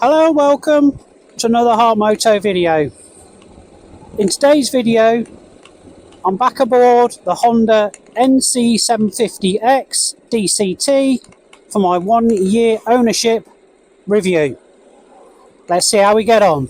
Hello, welcome to another Heart Moto video. In today's video, I'm back aboard the Honda NC750X DCT for my 1 year ownership review. Let's see how we get on.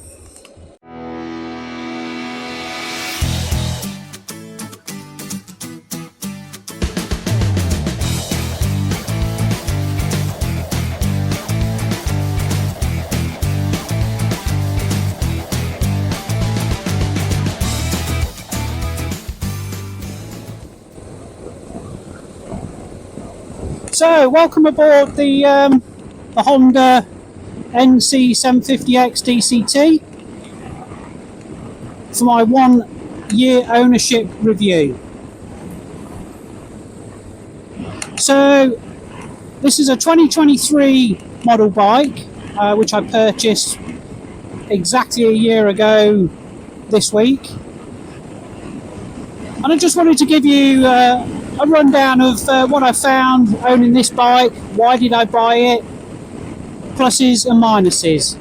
So, welcome aboard the Honda NC750X DCT for my 1 year ownership review. So, this is a 2023 model bike, which I purchased exactly a year ago this week. And I just wanted to give you a rundown of what I found owning this bike, why did I buy it, pluses and minuses.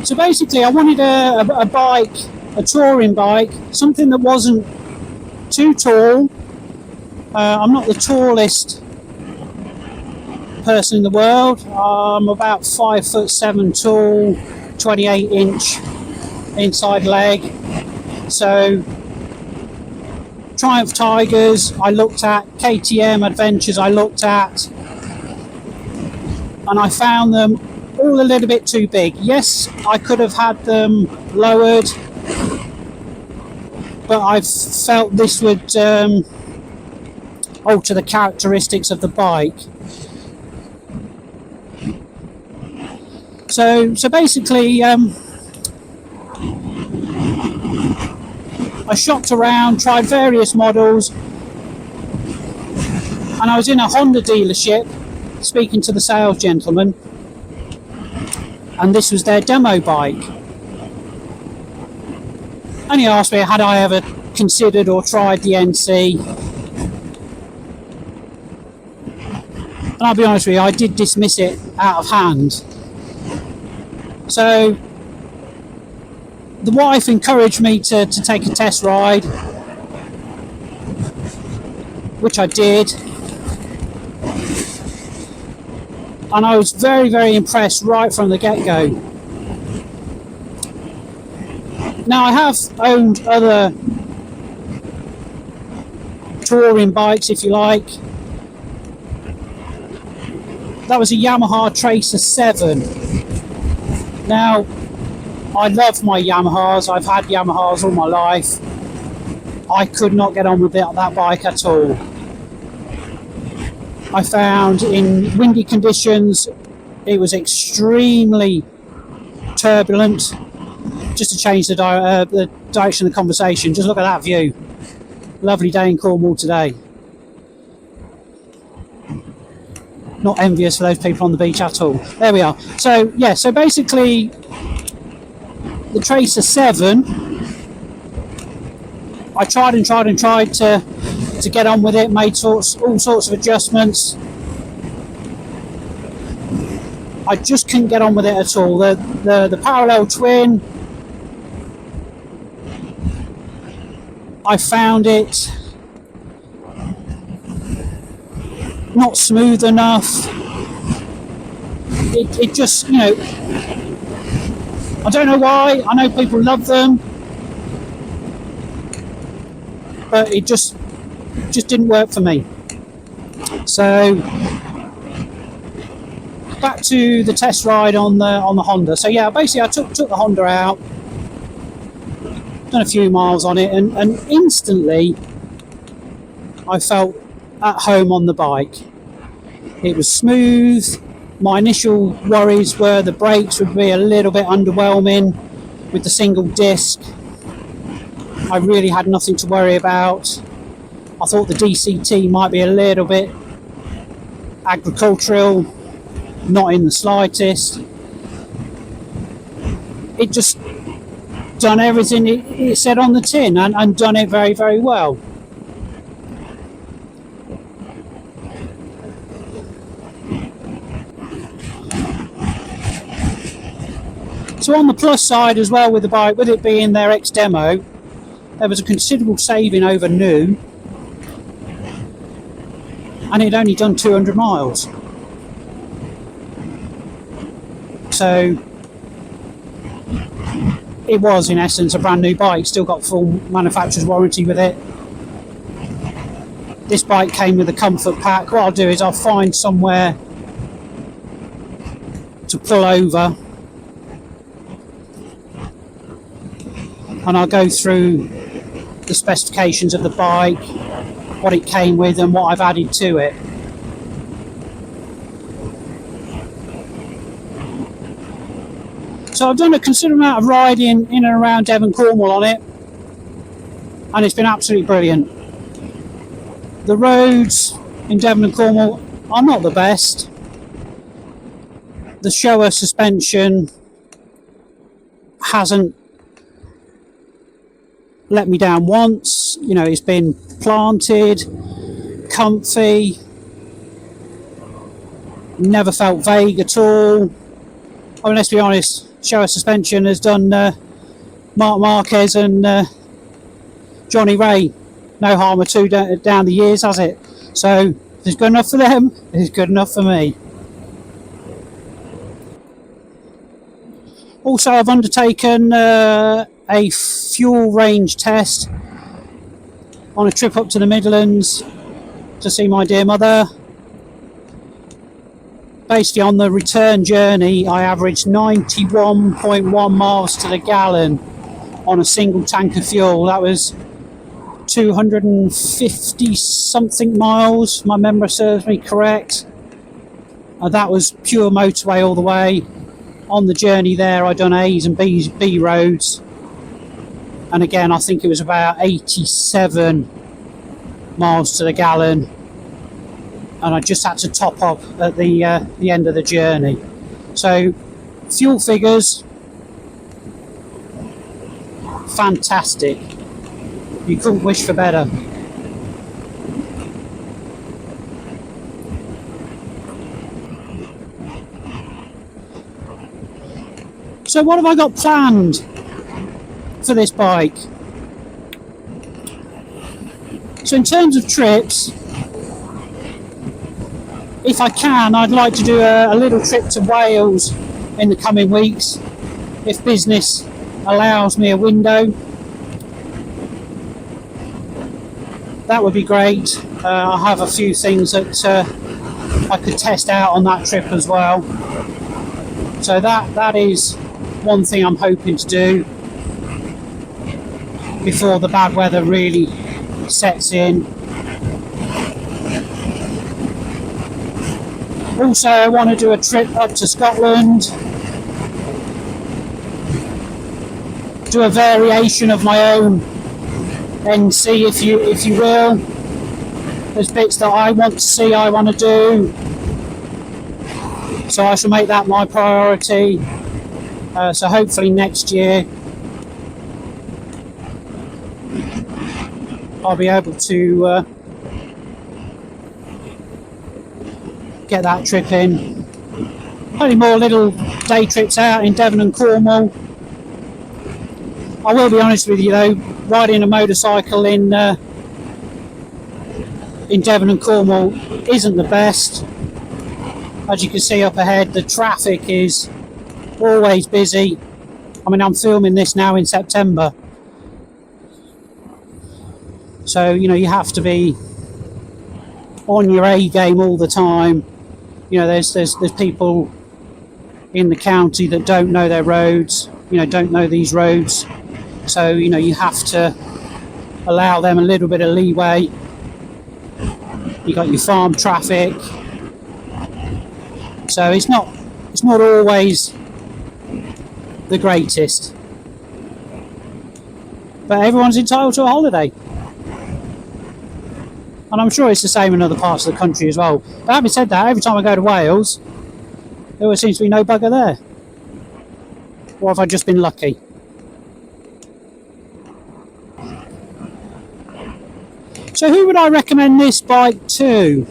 So basically I wanted a bike, a touring bike, something that wasn't too tall. I'm not the tallest person in the world. I'm about 5'7" tall, 28-inch inside leg. So Triumph Tigers I looked at, KTM Adventures I looked at, and I found them all a little bit too big. Yes, I could have had them lowered, but I felt this would alter the characteristics of the bike. So basically, I shopped around, tried various models, and I was in a Honda dealership speaking to the sales gentleman, and this was their demo bike. And he asked me, had I ever considered or tried the NC? And I'll be honest with you, I did dismiss it out of hand. So the wife encouraged me to take a test ride, which I did, and I was very, very impressed right from the get-go. Now, I have owned other touring bikes, if you like. That was a Yamaha Tracer 7. Now, I love my Yamahas. I've had Yamahas all my life. I could not get on with that bike at all. I found in windy conditions it was extremely turbulent. Just to change the direction of the conversation, just look at that view. Lovely day in Cornwall today. Not envious for those people on the beach at all. There we are. So yeah, so basically the Tracer 7, I tried to get on with it, made all sorts of adjustments. I just couldn't get on with it at all. The parallel twin, I found it not smooth enough. It just, you know, I don't know why. I know people love them, but it just didn't work for me. So back to the test ride on the Honda. So yeah, basically I took the Honda out, done a few miles on it, and instantly I felt at home on the bike. It was smooth. My initial worries were the brakes would be a little bit underwhelming with the single disc. I really had nothing to worry about. I thought the DCT might be a little bit agricultural, not in the slightest. It just done everything it said on the tin, and done it very, very well. So on the plus side as well with the bike, with it being their ex-demo, there was a considerable saving over new, and it only done 200 miles. So it was in essence a brand new bike, still got full manufacturer's warranty with it. This bike came with a comfort pack. What I'll do is I'll find somewhere to pull over and I'll go through the specifications of the bike, what it came with and what I've added to it. So I've done a considerable amount of riding in and around Devon, Cornwall on it, and it's been absolutely brilliant. The roads in Devon and Cornwall are not the best. The Showa suspension hasn't let me down once. You know, it's been planted, comfy, never felt vague at all. I mean, let's be honest, Showa suspension has done Marc Marquez and Johnny Ray no harm at all down the years, has it? So if it's good enough for them, it's good enough for me. Also, I've undertaken a fuel range test on a trip up to the Midlands to see my dear mother. Basically, on the return journey, I averaged 91.1 miles to the gallon on a single tank of fuel. That was 250 something miles, my memory serves me correct. That was pure motorway all the way. On the journey there, I'd done A's and B roads, and again I think it was about 87 miles to the gallon, and I just had to top up at the end of the journey. So fuel figures, fantastic. You couldn't wish for better. So what have I got planned for this bike? So in terms of trips, if I can, I'd like to do a little trip to Wales in the coming weeks, if business allows me a window. That would be great. I have a few things that I could test out on that trip as well. So that is one thing I'm hoping to do before the bad weather really sets in. Also, I want to do a trip up to Scotland, do a variation of my own NC, if you will. There's bits that I want to see, I want to do, so I shall make that my priority. So hopefully next year I'll be able to get that trip in. Only more little day trips out in Devon and Cornwall. I will be honest with you though, riding a motorcycle in Devon and Cornwall isn't the best. As you can see up ahead, the traffic is always busy. I mean, I'm filming this now in September, so you know you have to be on your A game all the time. You know, there's people in the county that don't know their roads, you know, don't know these roads, so you know you have to allow them a little bit of leeway. You got your farm traffic, so it's not always the greatest, but everyone's entitled to a holiday, and I'm sure it's the same in other parts of the country as well. But having said that, every time I go to Wales, there always seems to be no bugger there. Or have I just been lucky? So who would I recommend this bike to?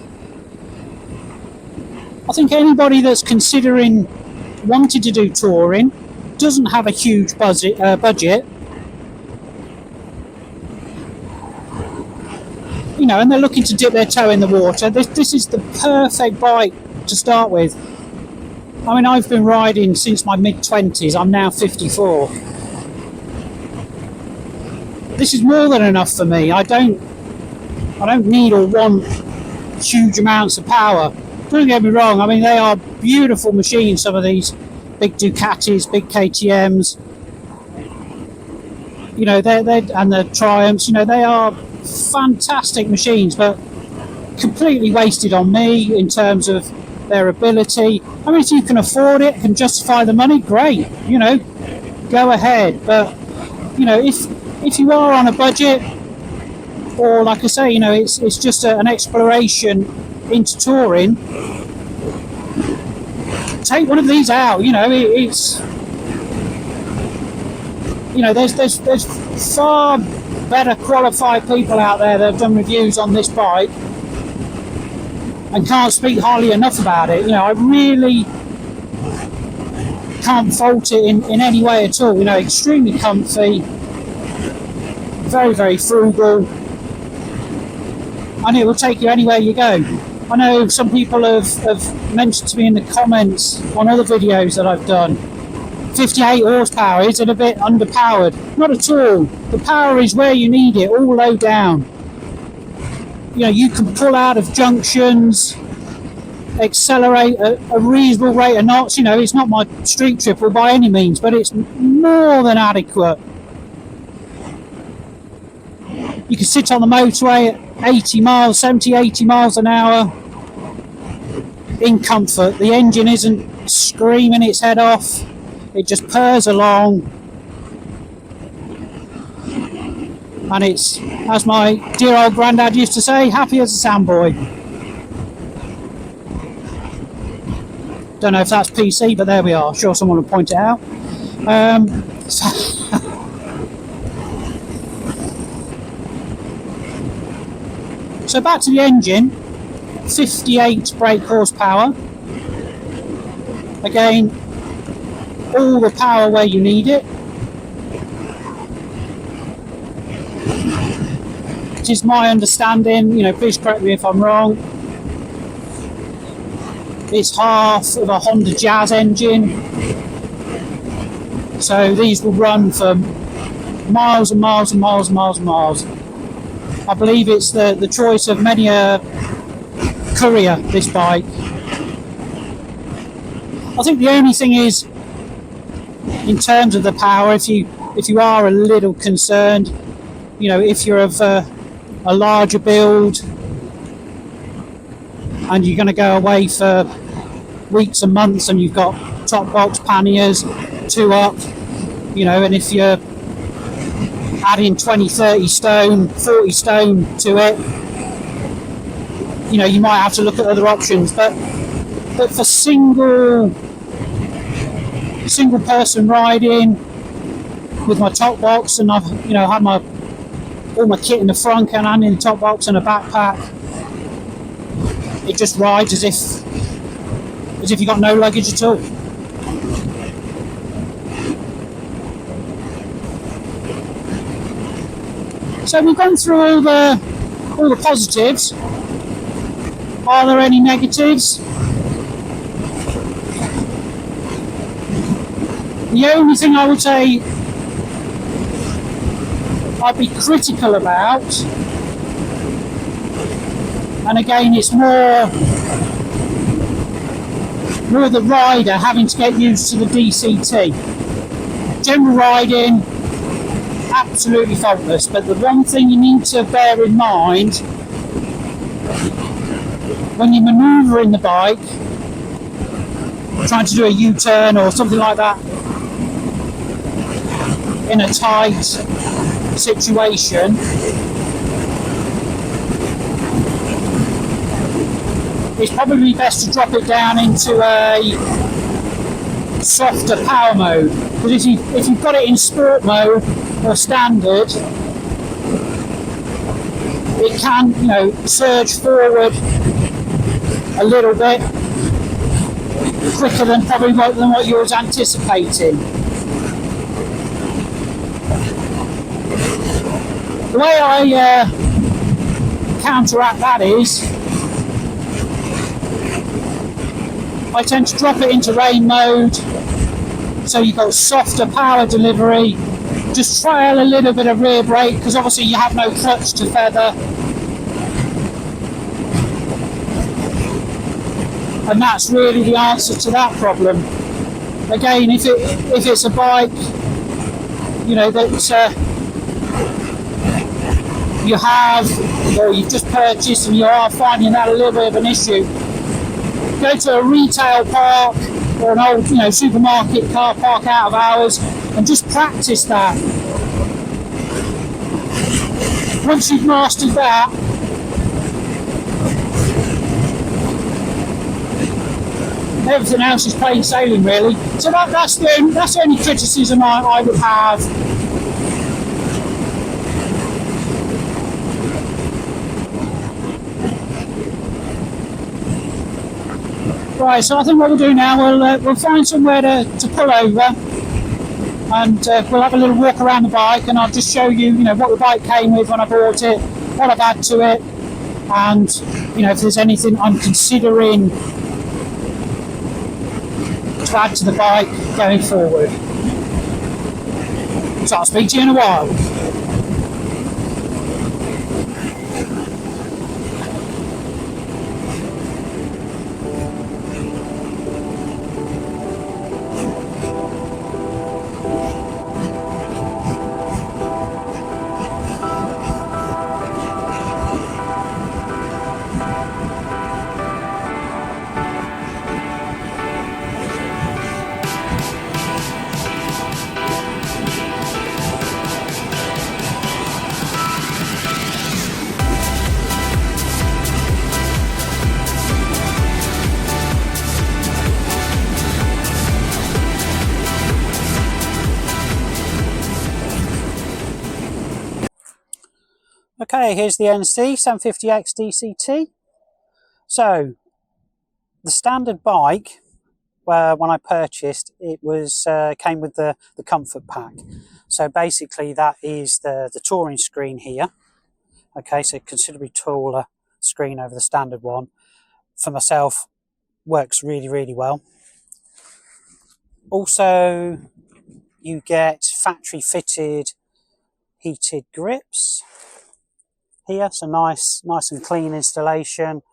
I think anybody that's considering wanting to do touring, doesn't have a huge budget, you know, and they're looking to dip their toe in the water. This is the perfect bike to start with. I mean, I've been riding since my mid-20s. I'm now 54. This is more than enough for me. I don't need or want huge amounts of power. Don't get me wrong. I mean, they are beautiful machines. Some of these big Ducatis, big KTM's, you know, they're and the Triumphs. You know, they are fantastic machines, but completely wasted on me in terms of their ability. I mean, if you can afford it, can justify the money, great. You know, go ahead. But you know, if you are on a budget, or like I say, you know, it's just an exploration into touring, take one of these out. You know, it's, you know, there's far better qualified people out there that have done reviews on this bike and can't speak highly enough about it. You know, I really can't fault it in any way at all. You know, extremely comfy, very, very frugal, and it will take you anywhere you go. I know some people have mentioned to me in the comments on other videos that I've done, 58 horsepower, is it a bit underpowered? Not at all. The power is where you need it, all low down. You know, you can pull out of junctions, accelerate a reasonable rate of knots. You know, it's not my street triple by any means, but it's more than adequate. You can sit on the motorway at 80 miles, 70, 80 miles an hour in comfort. The engine isn't screaming its head off. It just purrs along. And it's, as my dear old granddad used to say, happy as a sandboy. Don't know if that's PC, but there we are. Sure, someone will point it out. So back to the engine, 58 brake horsepower. Again, all the power where you need it. It is my understanding, you know, please correct me if I'm wrong, it's half of a Honda Jazz engine. So these will run for miles and miles and miles and miles and miles. I believe it's the choice of many a courier, this bike. I think the only thing is, in terms of the power, if you are a little concerned, you know, if you're of a larger build and you're going to go away for weeks and months and you've got top box panniers, 2 up, you know, and if you're adding 20, 30 stone, 40 stone to it, you know, you might have to look at other options. But for single person riding with my top box, and I've, you know, had all my kit in the front and in the top box and a backpack, it just rides as if you've got no luggage at all. So we've gone through all the positives. Are there any negatives? The only thing I would say I'd be critical about, and again it's more the rider having to get used to the DCT. General riding, absolutely faultless, but the one thing you need to bear in mind when you're manoeuvring the bike, trying to do a U-turn or something like that in a tight situation, it's probably best to drop it down into a softer power mode, because if you've got it in sport mode or standard, it can, you know, surge forward a little bit quicker than probably what you was anticipating. The way I counteract that is I tend to drop it into rain mode, so you've got softer power delivery. Just trail a little bit of rear brake, because obviously you have no clutch to feather. And that's really the answer to that problem. Again, if it's a bike, you know, that you have, or you've just purchased and you are finding that a little bit of an issue, go to a retail park or an old, you know, supermarket car park out of hours and just practice that. Once you've mastered that, everything else is plain sailing, really. So that's the only criticism I would have. Right, so I think what we'll do now, we'll find somewhere to pull over, and we'll have a little walk around the bike, and I'll just show you, you know, what the bike came with when I bought it, what I've had to it, and, you know, if there's anything I'm considering to add to the bike going forward. So I'll speak to you in a while. Okay, here's the NC750X DCT. So, the standard bike, when I purchased, it was came with the comfort pack. So basically that is the touring screen here. Okay, so considerably taller screen over the standard one. For myself, works really, really well. Also, you get factory fitted heated grips here, so nice and clean installation.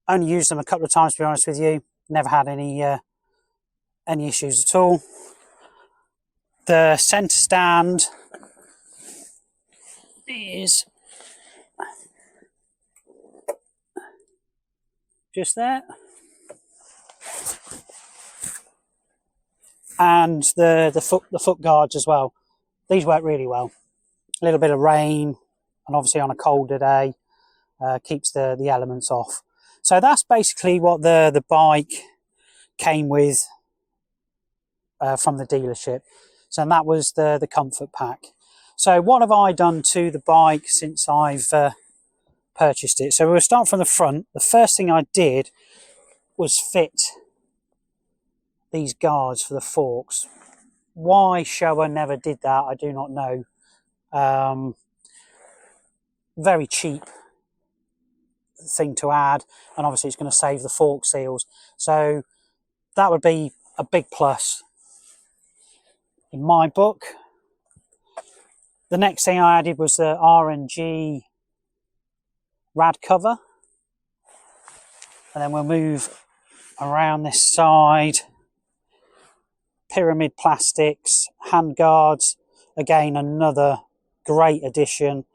Only used them a couple of times, to be honest with you. Never had any issues at all. The centre stand is just there, and the foot guards as well. These work really well. A little bit of rain, and obviously on a colder day, keeps the elements off. So that's basically what the bike came with from the dealership. So and that was the comfort pack. So what have I done to the bike since I've purchased it? So we'll start from the front. The first thing I did was fit these guards for the forks. Why Showa never did that, I do not know. Very cheap thing to add, and obviously it's going to save the fork seals, so that would be a big plus in my book. The next thing I added was the R&G rad cover, and then we'll move around this side. Pyramid plastics, hand guards, again another great addition,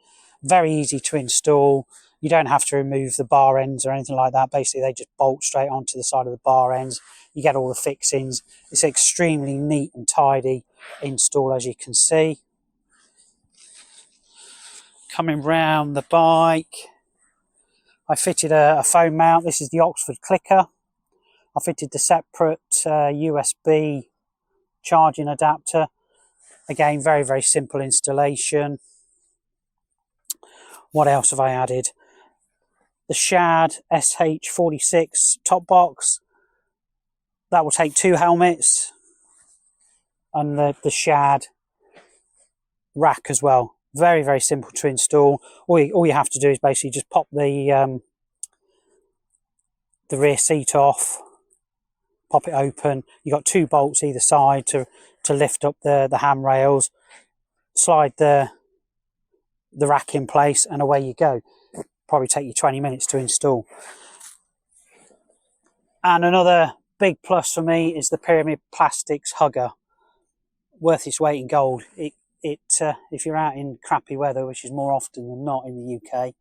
very easy to install. You don't have to remove the bar ends or anything like that. Basically, they just bolt straight onto the side of the bar ends. You get all the fixings. It's extremely neat and tidy install, as you can see. Coming round the bike, I fitted a phone mount. This is the Oxford clicker. I fitted the separate USB charging adapter. Again, very, very simple installation. What else have I added? The Shad SH46 top box. That will take 2 helmets. And the Shad rack as well. Very, very simple to install. All you have to do is basically just pop the rear seat off, pop it open. You've got 2 bolts either side to lift up the handrails, slide the rack in place, and away you go. Probably take you 20 minutes to install. And another big plus for me is the Pyramid Plastics Hugger. Worth its weight in gold. If you're out in crappy weather, which is more often than not in the UK,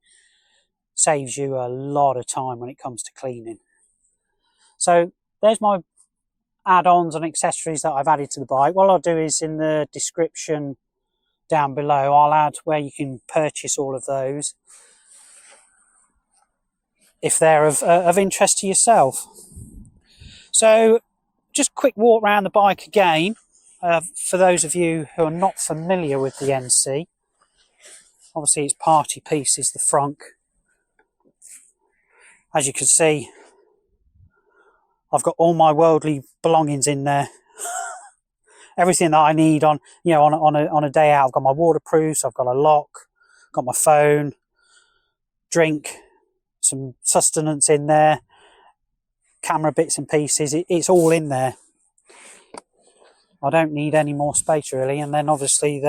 saves you a lot of time when it comes to cleaning. So there's my add-ons and accessories that I've added to the bike. What I'll do is in the description down below, I'll add where you can purchase all of those if they're of interest to yourself. So just a quick walk around the bike again. For those of you who are not familiar with the NC, obviously its party piece is the frunk. As you can see, I've got all my worldly belongings in there. Everything that I need on a day out. I've got my waterproofs, I've got a lock, got my phone, drink, some sustenance in there, camera bits and pieces. It's all in there. I don't need any more space really. And then obviously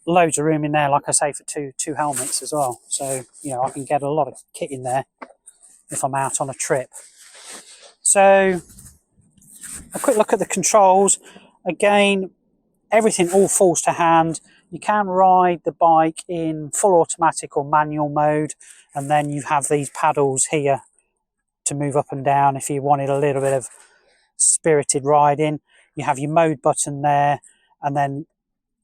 loads of room in there, like I say, for two helmets as well. So, I can get a lot of kit in there if I'm out on a trip. So, a quick look at the controls. Again, everything all falls to hand. You can ride the bike in full automatic or manual mode, and then you have these paddles here to move up and down if you wanted a little bit of spirited riding. You have your mode button there, and then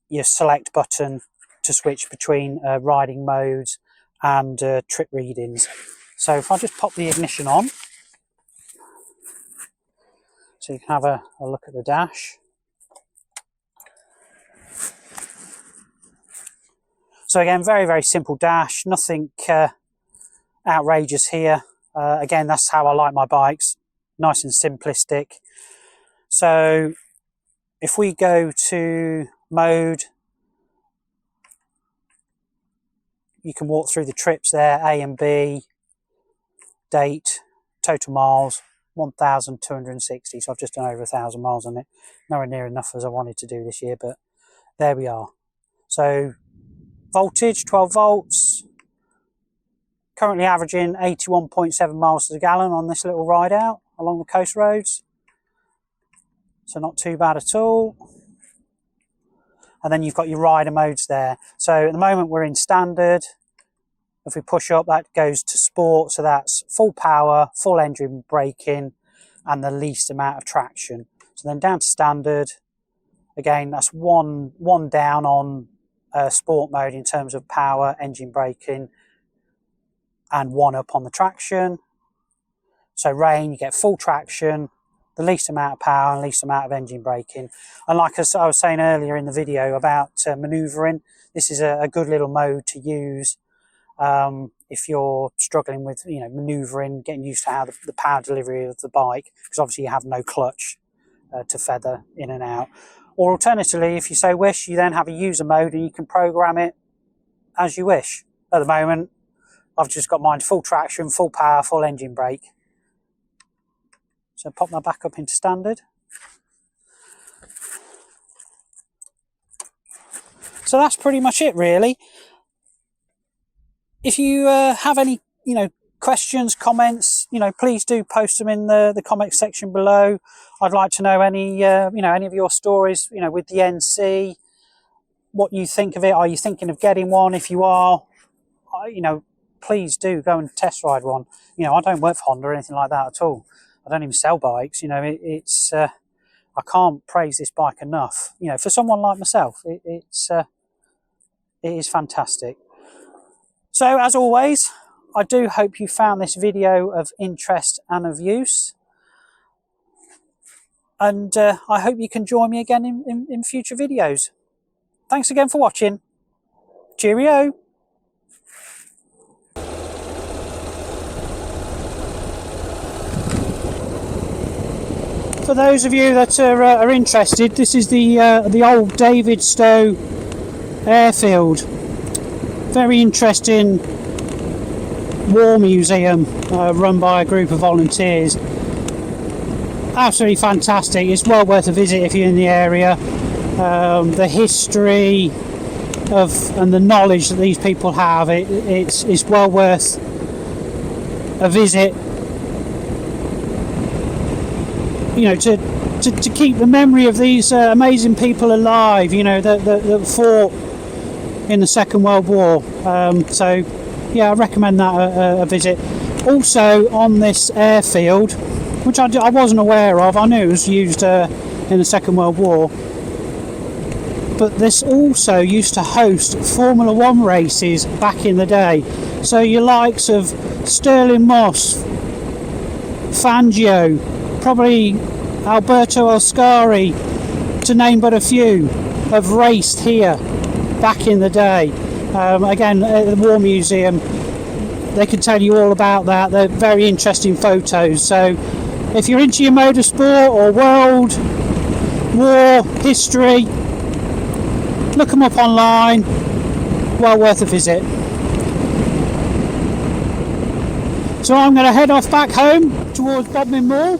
your select button to switch between riding modes and trip readings. So if I just pop the ignition on, so you can have a look at the dash. So again, very, very simple dash, nothing outrageous here. Again, that's how I like my bikes, nice and simplistic. So if we go to mode, you can walk through the trips there, A and B, date, total miles, 1,260. So I've just done over 1,000 miles on it. Nowhere near enough as I wanted to do this year, but there we are. So voltage, 12 volts, currently averaging 81.7 miles to the gallon on this little ride out along the coast roads. So not too bad at all. And then you've got your rider modes there. So at the moment we're in standard. If we push up, that goes to sport. So that's full power, full engine braking, and the least amount of traction. So then down to standard. Again, that's one down on sport mode in terms of power, engine braking, and 1 up on the traction. So rain, you get full traction, the least amount of power and least amount of engine braking. And like I was saying earlier in the video about manoeuvring, this is a good little mode to use if you're struggling with manoeuvring, getting used to how the power delivery of the bike, because obviously you have no clutch to feather in and out. Or alternatively, if you so wish, you then have a user mode and you can program it as you wish. At the moment, I've just got mine full traction, full power, full engine brake. So pop that back up into standard. So that's pretty much it really. If you have any, questions, comments, please do post them in the comment section below. I'd like to know any of your stories, with the NC, what you think of it. Are you thinking of getting one? If you are, please do go and test ride one. I don't work for Honda or anything like that at all. I don't even sell bikes. It's I can't praise this bike enough. For someone like myself, it is fantastic. So as always, I do hope you found this video of interest and of use. and I hope you can join me again in future videos. Thanks again for watching. Cheerio. For those of you that are interested, this is the old David Stowe airfield. Very interesting war museum run by a group of volunteers. Absolutely fantastic. It's well worth a visit if you're in the area. The history of and the knowledge that these people have, it's well worth a visit. You know, to keep the memory of these amazing people alive, you know, that fought in the Second World War. So yeah, I recommend that a visit. Also on this airfield, which I wasn't aware of, I knew it was used in the Second World War, but this also used to host Formula 1 races back in the day. So your likes of Stirling Moss, Fangio, probably Alberto Ascari, to name but a few, have raced here back in the day. Again, at the War Museum, they can tell you all about that. They're very interesting photos. So if you're into your motorsport or world war history, look them up online. Well worth a visit. So I'm going to head off back home towards Bodmin Moor.